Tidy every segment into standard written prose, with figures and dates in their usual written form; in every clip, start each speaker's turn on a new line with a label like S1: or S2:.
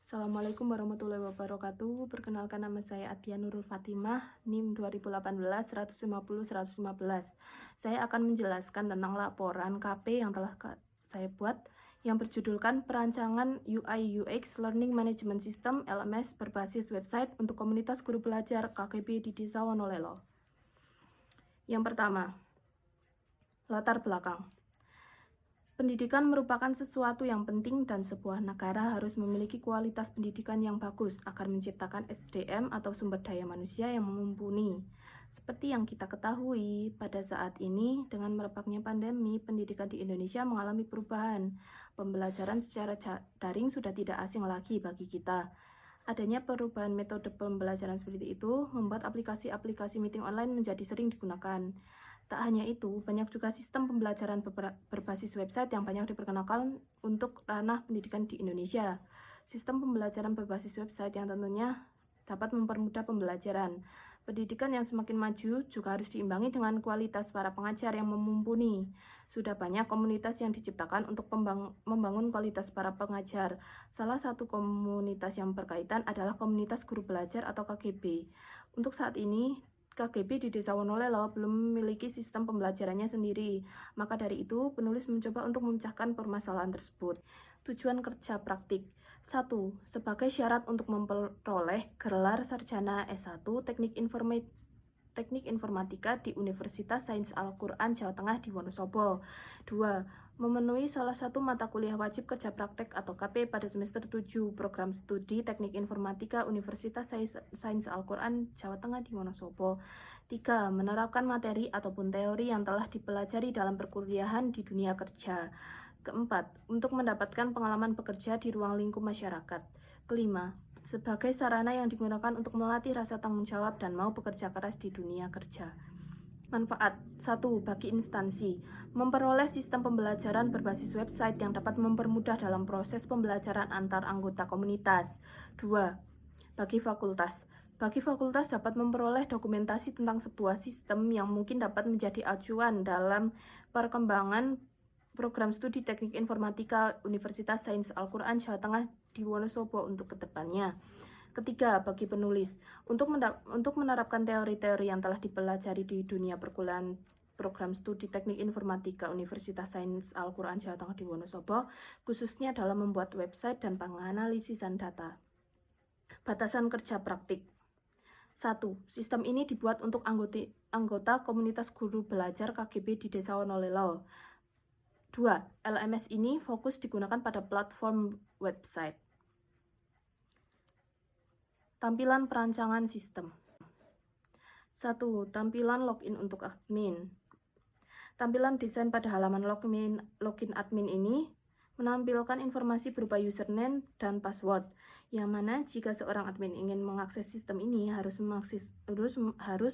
S1: Assalamualaikum warahmatullahi wabarakatuh. Perkenalkan, nama saya Atia Nurul Fatimah, NIM 2018-150-115. Saya akan menjelaskan tentang laporan KP yang telah saya buat yang berjudulkan Perancangan UI UX Learning Management System LMS berbasis website untuk komunitas guru belajar KGB di Desa Wonolelo. Yang pertama, latar belakang. Pendidikan merupakan sesuatu yang penting dan sebuah negara harus memiliki kualitas pendidikan yang bagus agar menciptakan SDM atau sumber daya manusia yang mumpuni. Seperti yang kita ketahui, pada saat ini dengan merebaknya pandemi, pendidikan di Indonesia mengalami perubahan. Pembelajaran secara daring sudah tidak asing lagi bagi kita. Adanya perubahan metode pembelajaran seperti itu membuat aplikasi-aplikasi meeting online menjadi sering digunakan. Tak hanya itu, banyak juga sistem pembelajaran berbasis website yang banyak diperkenalkan untuk ranah pendidikan di Indonesia. Sistem pembelajaran berbasis website yang tentunya dapat mempermudah pembelajaran. Pendidikan yang semakin maju juga harus diimbangi dengan kualitas para pengajar yang mumpuni. Sudah banyak komunitas yang diciptakan untuk membangun kualitas para pengajar. Salah satu komunitas yang berkaitan adalah komunitas guru belajar atau KGB. Untuk saat ini, KGB di Desa Wonolelo belum memiliki sistem pembelajarannya sendiri. Maka dari itu, penulis mencoba untuk memecahkan permasalahan tersebut. Tujuan kerja praktik. 1. Sebagai syarat untuk memperoleh gelar sarjana S1 Teknik Informatika di Universitas Sains Al-Quran Jawa Tengah di Wonosobo. 2. Memenuhi salah satu mata kuliah wajib kerja praktek atau KP pada semester 7 program studi Teknik Informatika Universitas Sains Al-Quran Jawa Tengah di Wonosobo. 3. Menerapkan materi ataupun teori yang telah dipelajari dalam perkuliahan di dunia kerja. Keempat, untuk mendapatkan pengalaman bekerja di ruang lingkup masyarakat. Kelima, sebagai sarana yang digunakan untuk melatih rasa tanggung jawab dan mau bekerja keras di dunia kerja. Manfaat. 1. Bagi instansi, memperoleh sistem pembelajaran berbasis website yang dapat mempermudah dalam proses pembelajaran antar anggota komunitas. 2. Bagi fakultas, dapat memperoleh dokumentasi tentang sebuah sistem yang mungkin dapat menjadi acuan dalam perkembangan program studi Teknik Informatika Universitas Sains Al-Quran Jawa Tengah di Wonosobo untuk kedepannya. Ketiga, bagi penulis, untuk menerapkan teori-teori yang telah dipelajari di dunia perkuliahan program studi Teknik Informatika Universitas Sains Al-Quran Jawa Tengah di Wonosobo, khususnya dalam membuat website dan penganalisisan data. Batasan kerja praktik. 1. Sistem ini dibuat untuk anggota komunitas guru belajar KGB di Desa Wonolelo. 2. LMS ini fokus digunakan pada platform website. Tampilan perancangan sistem. 1. Tampilan login untuk admin. Tampilan desain pada halaman login admin ini menampilkan informasi berupa username dan password, yang mana jika seorang admin ingin mengakses sistem ini harus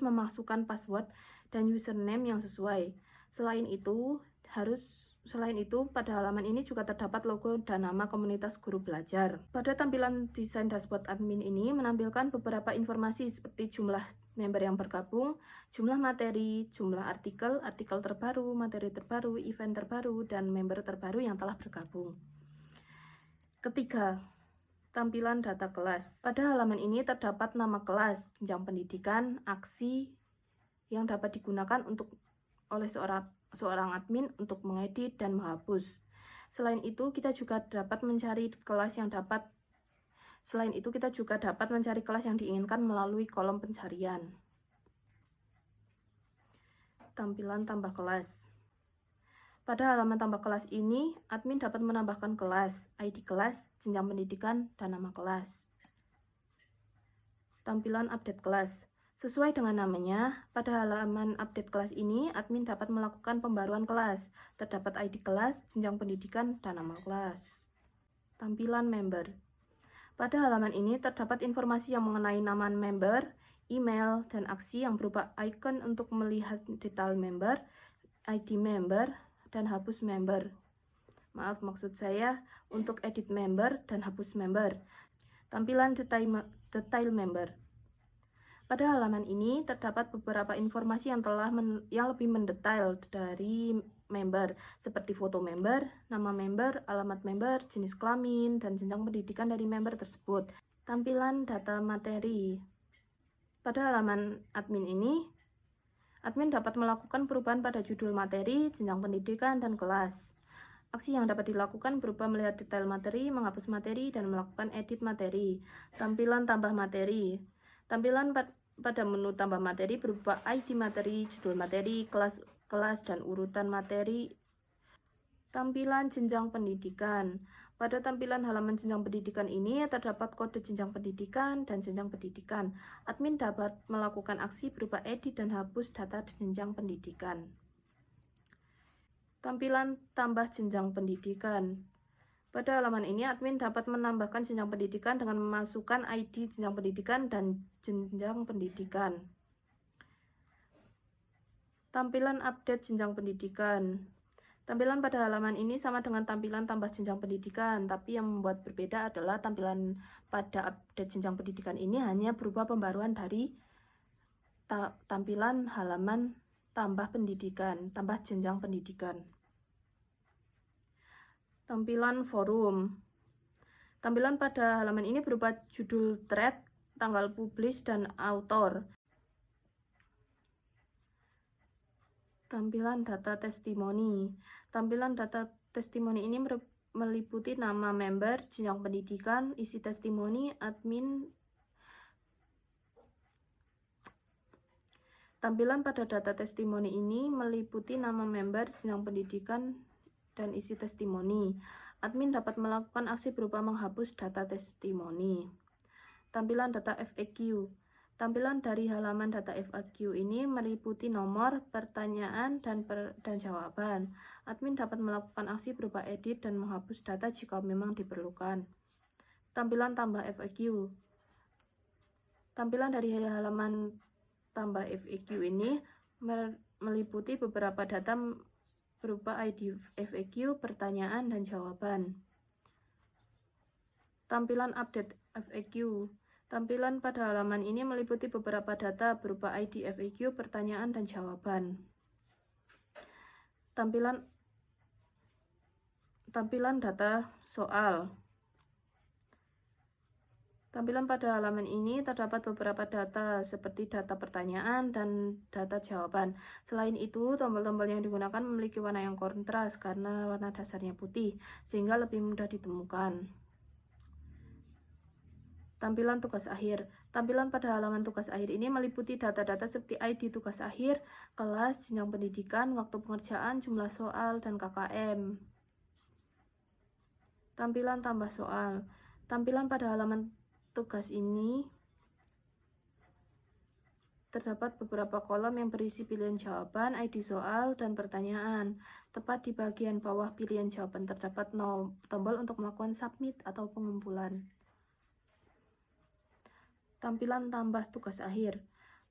S1: memasukkan password dan username yang sesuai. Selain itu, pada halaman ini juga terdapat logo dan nama komunitas guru belajar. Pada tampilan desain dashboard admin ini menampilkan beberapa informasi seperti jumlah member yang bergabung, jumlah materi, jumlah artikel terbaru, materi terbaru, event terbaru, dan member terbaru yang telah bergabung. Ketiga, tampilan data kelas. Pada halaman ini terdapat nama kelas, jenjang pendidikan, aksi yang dapat digunakan oleh seorang admin untuk mengedit dan menghapus. Selain itu, kita juga dapat mencari kelas yang diinginkan melalui kolom pencarian. Tampilan tambah kelas. Pada halaman tambah kelas ini, admin dapat menambahkan kelas, ID kelas, jenjang pendidikan, dan nama kelas. Tampilan update kelas. Sesuai dengan namanya, pada halaman update kelas ini, admin dapat melakukan pembaruan kelas. Terdapat ID kelas, jenjang pendidikan, dan nama kelas. Tampilan member. Pada halaman ini terdapat informasi yang mengenai nama member, email, dan aksi yang berupa icon untuk melihat detail member, ID member, dan hapus member. Maksud saya untuk edit member dan hapus member. Tampilan detail member. Pada halaman ini terdapat beberapa informasi yang lebih mendetail dari member seperti foto member, nama member, alamat member, jenis kelamin, dan jenjang pendidikan dari member tersebut. Tampilan data materi. Pada halaman admin ini, admin dapat melakukan perubahan pada judul materi, jenjang pendidikan, dan kelas. Aksi yang dapat dilakukan berupa melihat detail materi, menghapus materi, dan melakukan edit materi. Tampilan tambah materi. Tampilan pada menu tambah materi berupa ID materi, judul materi, kelas, dan urutan materi. Tampilan jenjang pendidikan. Pada tampilan halaman jenjang pendidikan ini terdapat kode jenjang pendidikan dan jenjang pendidikan. Admin dapat melakukan aksi berupa edit dan hapus data jenjang pendidikan. Tampilan tambah jenjang pendidikan. Pada halaman ini, admin dapat menambahkan jenjang pendidikan dengan memasukkan ID jenjang pendidikan dan jenjang pendidikan. Tampilan update jenjang pendidikan. Tampilan pada halaman ini sama dengan tampilan tambah jenjang pendidikan, tapi yang membuat berbeda adalah tampilan pada update jenjang pendidikan ini hanya berupa pembaruan dari tampilan halaman tambah jenjang pendidikan. Tampilan forum. Tampilan pada halaman ini berupa judul thread, tanggal publish, dan author. Tampilan data testimoni. Tampilan data testimoni ini meliputi nama member, jenjang pendidikan, isi testimoni, admin. Tampilan pada data testimoni ini meliputi nama member, jenjang pendidikan, dan isi testimoni. Admin dapat melakukan aksi berupa menghapus data testimoni. Tampilan data FAQ. Tampilan dari halaman data FAQ ini meliputi nomor, pertanyaan, dan jawaban. Admin dapat melakukan aksi berupa edit dan menghapus data jika memang diperlukan. Tampilan tambah FAQ. Tampilan dari halaman tambah FAQ ini meliputi beberapa data berupa ID FAQ, pertanyaan, dan jawaban. Tampilan update FAQ. Tampilan pada halaman ini meliputi beberapa data berupa ID FAQ, pertanyaan, dan jawaban. Tampilan data soal. Tampilan pada halaman ini terdapat beberapa data seperti data pertanyaan dan data jawaban. Selain itu, tombol-tombol yang digunakan memiliki warna yang kontras karena warna dasarnya putih, sehingga lebih mudah ditemukan. Tampilan tugas akhir. Tampilan pada halaman tugas akhir ini meliputi data-data seperti ID tugas akhir, kelas, jenjang pendidikan, waktu pengerjaan, jumlah soal, dan KKM. Tampilan tambah soal. Tampilan pada halaman tugas ini terdapat beberapa kolom yang berisi pilihan jawaban, ID soal, dan pertanyaan. Tepat di bagian bawah pilihan jawaban terdapat tombol untuk melakukan submit atau pengumpulan. Tampilan tambah tugas akhir.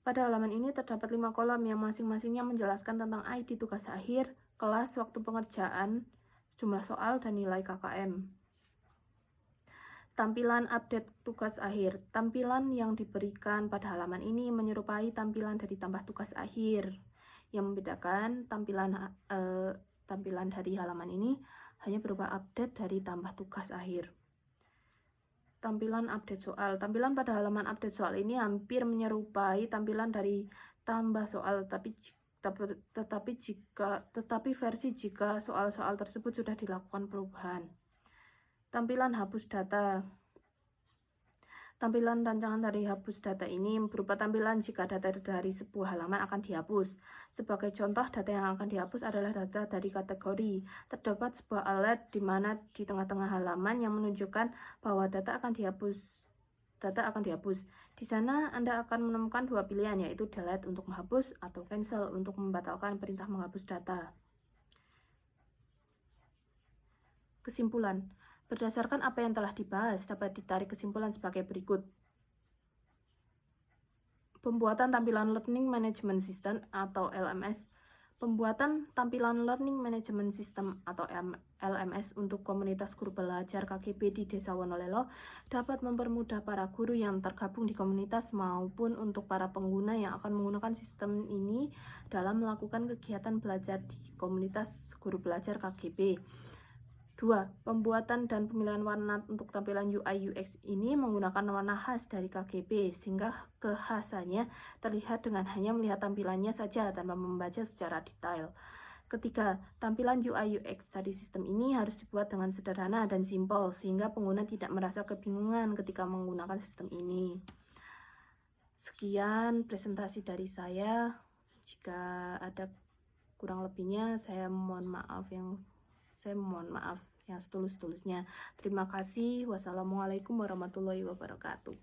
S1: Pada halaman ini terdapat 5 kolom yang masing-masingnya menjelaskan tentang ID tugas akhir, kelas, waktu pengerjaan, jumlah soal, dan nilai KKM. Tampilan update tugas akhir. Tampilan yang diberikan pada halaman ini menyerupai tampilan dari tambah tugas akhir. Yang membedakan tampilan dari halaman ini hanya berupa update dari tambah tugas akhir. Tampilan update soal. Tampilan pada halaman update soal ini hampir menyerupai tampilan dari tambah soal, tetapi versi jika soal-soal tersebut sudah dilakukan perubahan. Tampilan hapus data. Tampilan rancangan dari hapus data ini berupa tampilan jika data dari sebuah halaman akan dihapus. Sebagai contoh, data yang akan dihapus adalah data dari kategori. Terdapat sebuah alert di mana di tengah-tengah halaman yang menunjukkan bahwa data akan dihapus. Di sana Anda akan menemukan 2 pilihan, yaitu delete untuk menghapus atau cancel untuk membatalkan perintah menghapus data. Kesimpulan. Berdasarkan apa yang telah dibahas, dapat ditarik kesimpulan sebagai berikut. Pembuatan tampilan Learning Management System atau LMS Pembuatan tampilan Learning Management System atau LMS untuk komunitas guru belajar KGB di Desa Wonolelo dapat mempermudah para guru yang tergabung di komunitas maupun untuk para pengguna yang akan menggunakan sistem ini dalam melakukan kegiatan belajar di komunitas guru belajar KGB. 2. Pembuatan dan pemilihan warna untuk tampilan UI UX ini menggunakan warna khas dari KGB sehingga kekhasannya terlihat dengan hanya melihat tampilannya saja tanpa membaca secara detail. Ketiga, tampilan UI UX dari sistem ini harus dibuat dengan sederhana dan simpel sehingga pengguna tidak merasa kebingungan ketika menggunakan sistem ini. Sekian presentasi dari saya. Jika ada kurang lebihnya saya mohon maaf yang setulus-tulusnya. Terima kasih. Wassalamualaikum warahmatullahi wabarakatuh.